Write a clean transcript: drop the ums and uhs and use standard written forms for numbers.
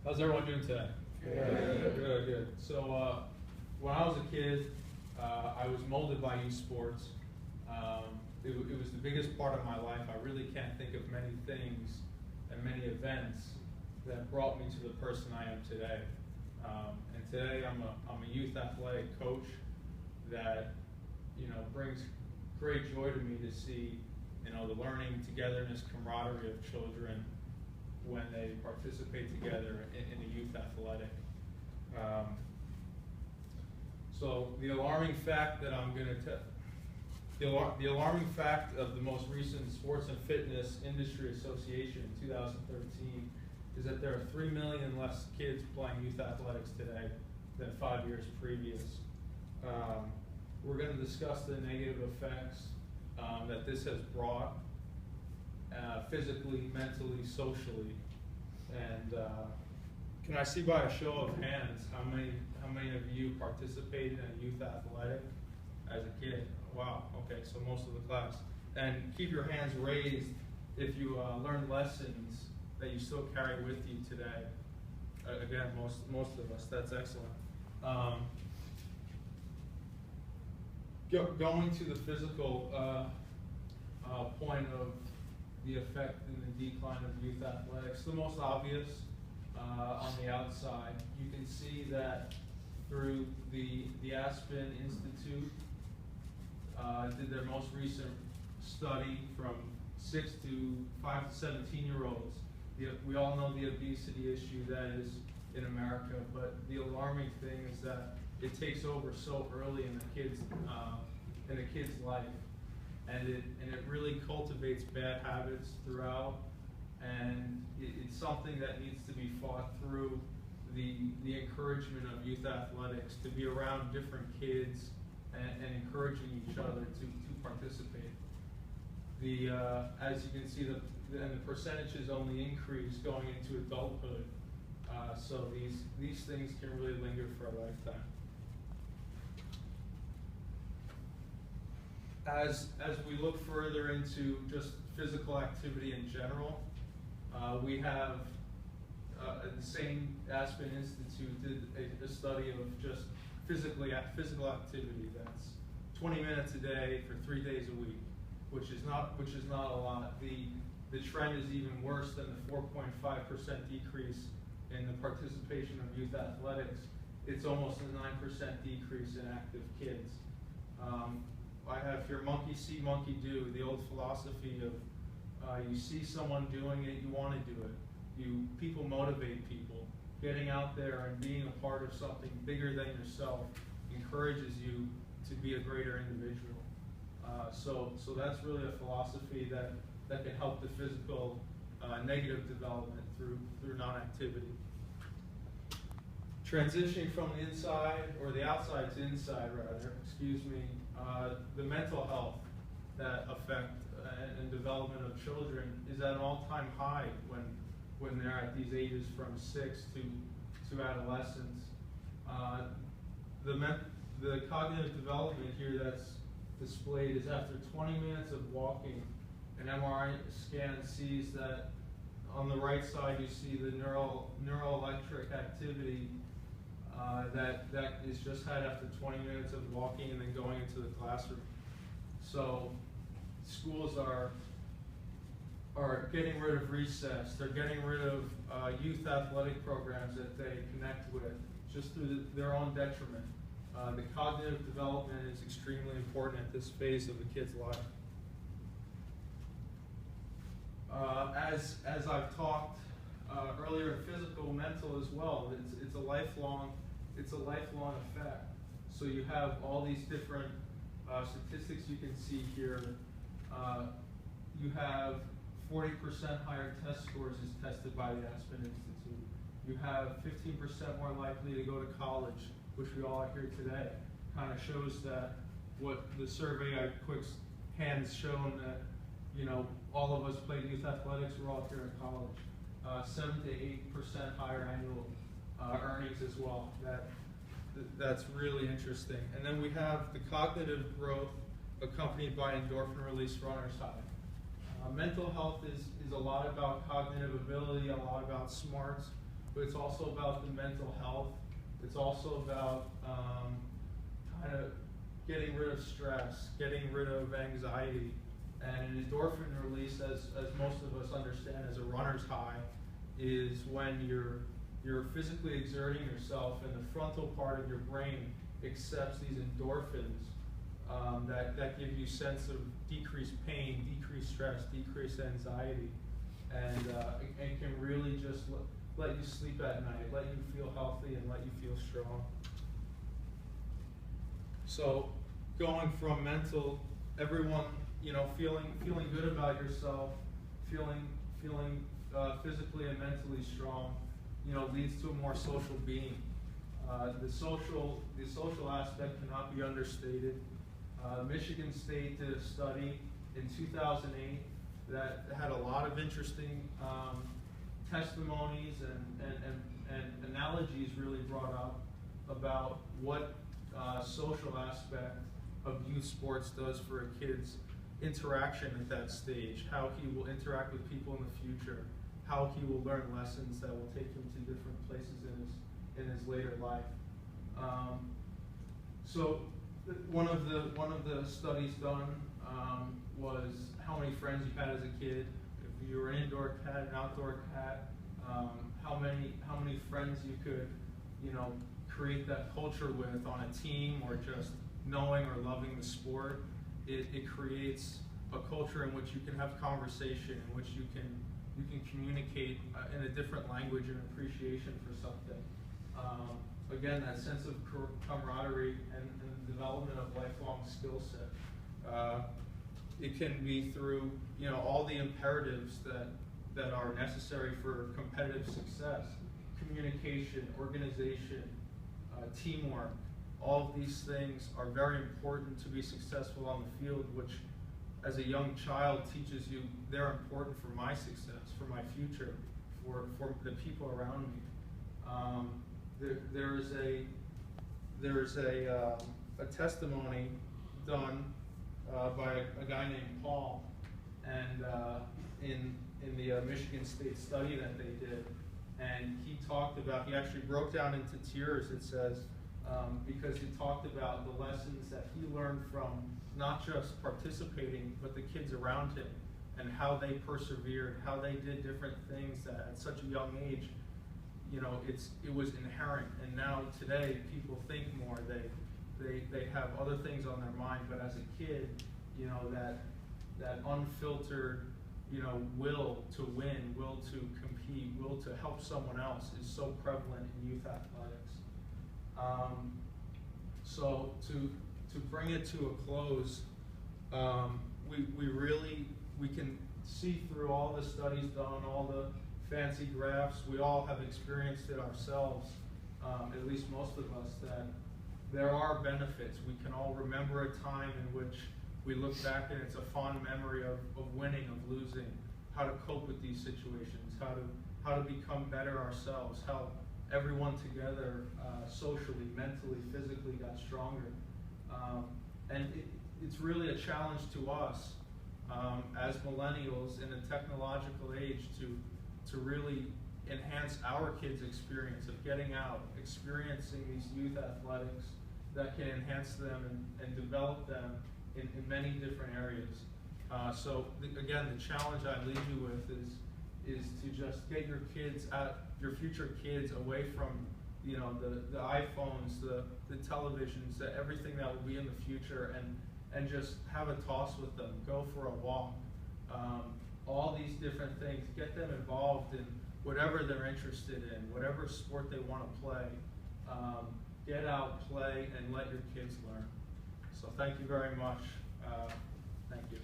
How's everyone doing today? Good. Good, good. So when I was a kid, I was molded by youth sports. It was the biggest part of my life. I really can't think of many things and many events that brought me to the person I am today. And today I'm a youth athletic coach that brings great joy to me to see the learning, togetherness, camaraderie of children when they participate together in a youth athletic. So the alarming fact that I'm going to tell, the alarming fact of the most recent Sports and Fitness Industry Association in 2013 is that there are 3 million less kids playing youth athletics today than 5 years previous. We're going to discuss the negative effects that this has brought physically, mentally, socially, and can I see by a show of hands how many of you participated in a youth athletic as a kid? Wow. Okay, so most of the class. And keep your hands raised if you learned lessons that you still carry with you today. Again, most of us. That's excellent. Going to the physical point of the effect in the decline of youth athletics, the most obvious on the outside, you can see that through the Aspen Institute did their most recent study from 5 to 17-year-olds. We all know the obesity issue that is in America, but the alarming thing is that it takes over so early in a kid's life, and it really cultivates bad habits throughout, and it's something that needs to be fought through the encouragement of youth athletics, to be around different kids and encouraging each other to participate. As you can see, the percentages only increase going into adulthood, so these things can really linger for a lifetime. As we look further into just physical activity in general, we have the same Aspen Institute did a study of just physical activity. That's 20 minutes a day for 3 days a week, which is not a lot. The trend is even worse than the 4.5% decrease in the participation of youth athletics. It's almost a 9% decrease in active kids. I have here monkey see, monkey do, the old philosophy of you see someone doing it, you want to do it. People motivate people. Getting out there and being a part of something bigger than yourself encourages you to be a greater individual. So that's really a philosophy that can help the physical negative development through non-activity. Transitioning from the inside, or the outside to inside rather, the mental health that affect and development of children is at an all-time high when they're at these ages from 6 to adolescence. The cognitive development here that's displayed is after 20 minutes of walking. An MRI scan sees that on the right side you see the neuroelectric activity that is just had after 20 minutes of walking and then going into the classroom. So schools are getting rid of recess. They're getting rid of youth athletic programs that they connect with just through their own detriment. The cognitive development is extremely important at this phase of the kid's life. As I've talked earlier, physical, mental as well. It's a lifelong effect. So you have all these different statistics you can see here. You have 40% higher test scores as tested by the Aspen Institute. You have 15% more likely to go to college, which we all are here today. Kind of shows that what the survey I quick hands shown that all of us played youth athletics. We're all here at college. 7 to 8% higher annual earnings as well. That's really interesting. And then we have the cognitive growth accompanied by endorphin release runner's high. Mental health is a lot about cognitive ability, a lot about smarts, but it's also about the mental health. It's also about kind of getting rid of stress, getting rid of anxiety, and an endorphin release, as most of us understand as a runner's high, is when you're physically exerting yourself and the frontal part of your brain accepts these endorphins that give you sense of decreased pain, decreased stress, decreased anxiety, and can really just let you sleep at night, let you feel healthy, and let you feel strong. So going from mental, everyone, feeling good about yourself, feeling physically and mentally strong, leads to a more social being. The social aspect cannot be understated. Michigan State did a study in 2008 that had a lot of interesting testimonies and analogies really brought up about what social aspect of youth sports does for a kid's interaction at that stage, how he will interact with people in the future, how he will learn lessons that will take him to different places in his later life. So one of the studies done was how many friends you had as a kid. If you were an indoor cat, an outdoor cat, how many friends you could create that culture with on a team, or just knowing or loving the sport. It creates a culture in which you can have conversation, in which you can communicate in a different language and appreciation for something. Again, that sense of camaraderie and the development of lifelong skill set. It can be through all the imperatives that are necessary for competitive success: communication, organization, teamwork. All of these things are very important to be successful on the field, which as a young child teaches you they're important for my success, for my future, for the people around me. There's a testimony done by a guy named Paul, and in the Michigan State study that they did, and he actually broke down into tears, it says, because he talked about the lessons that he learned from not just participating, but the kids around him, and how they persevered, how they did different things that at such a young age, it was inherent. And now today, people think more. They have other things on their mind. But as a kid, that unfiltered, will to win, will to compete, will to help someone else is so prevalent in youth athletics. So to bring it to a close, we can see through all the studies done, all the fancy graphs, we all have experienced it ourselves, at least most of us, that there are benefits. We can all remember a time in which we look back and it's a fond memory of winning, of losing, how to cope with these situations, how to become better ourselves, how everyone together, socially, mentally, physically, got stronger. And it's really a challenge to us as millennials in a technological age to really enhance our kids' experience of getting out, experiencing these youth athletics that can enhance them and develop them in many different areas. So again, the challenge I leave you with is to just get your kids out, your future kids, away from the iPhones, the televisions, everything that will be in the future, and just have a toss with them. Go for a walk. All these different things. Get them involved in whatever they're interested in, whatever sport they want to play. Get out, play, and let your kids learn. So thank you very much. Thank you.